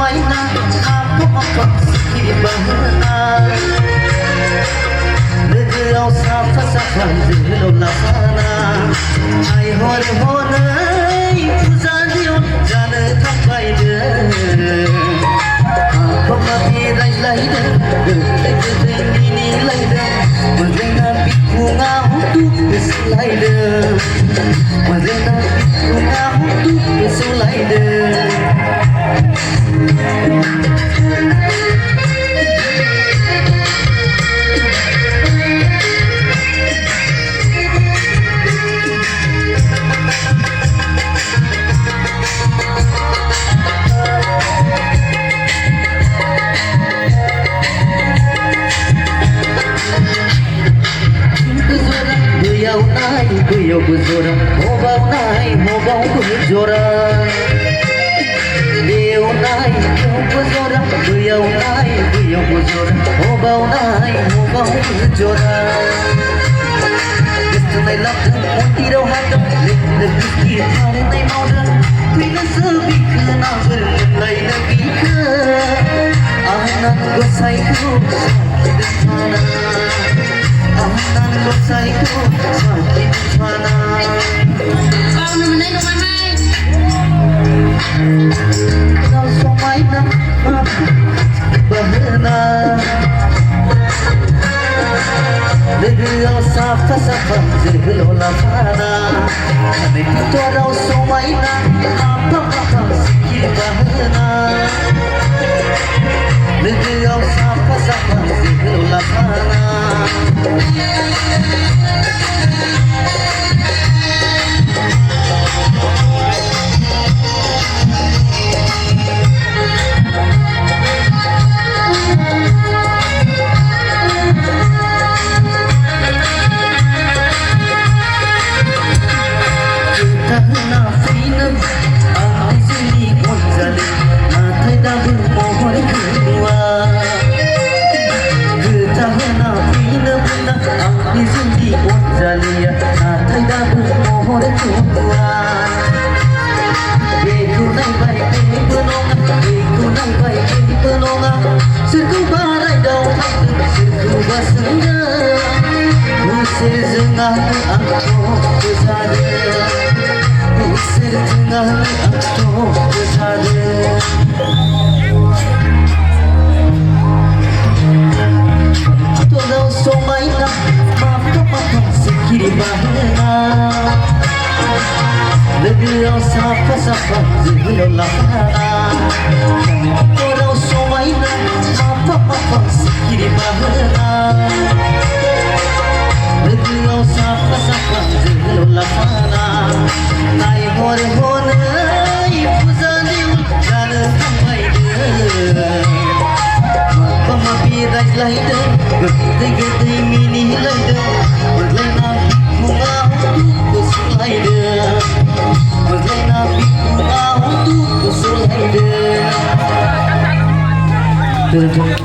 समायना aku apa sekiri bahana Logoआव साफा साफा जोहोलाव लाफाना आइ हर हनै फुजानियाव जानो थांबायदों आफा बेरायलायदों गोदै गोदै मिनिलायदों मोजाङा बिखुङाव दुखुसोलायदों मोजाङा बिखुङाव दुखुसोलायदों Beliau berjora, mobau naik, mobau berjora. Beliau naik, beliau berjora, beliau naik, beliau berjora. Mobau naik, mobau berjora. Kesenai lapang, mati dah hadap, lek fikir hari nay mau dah. Bila sebi kena berlai lagi ke, anak gosaiku sakit mana. Anak gosaiku sakit mana. Con mình lấy number 2. Kau समायना bahana Logoआव साफा साफा जोहोलाव लाफाना Logoआव समायना apa apa sekiri bahana Logoआव साफा साफा जोहोलाव लाफाना Zalia, natai dah bermohon Tuhan. Beku naik baik, beku nongak, beku naik baik, beku nongak. Serku barai dau tak, serku basenda. Usir zengah aku bersada, usir zengah aku bersada. Tulau somaina, sekiri bahana Logoआव साफा साफा जोहोलाव लाफाना Tulau somaina, apa sekiri bahana Logoआव साफा साफा जोहोलाव लाफाना नाय हर हनै फुजानियाव जानो थांबायदों माबा बेरायलायदों गोदै गोदै मिनिलायदों मोजाङा बिखुङाव दुखुसोलायदों मोजाङा बिखुङाव दुखुसोलायदों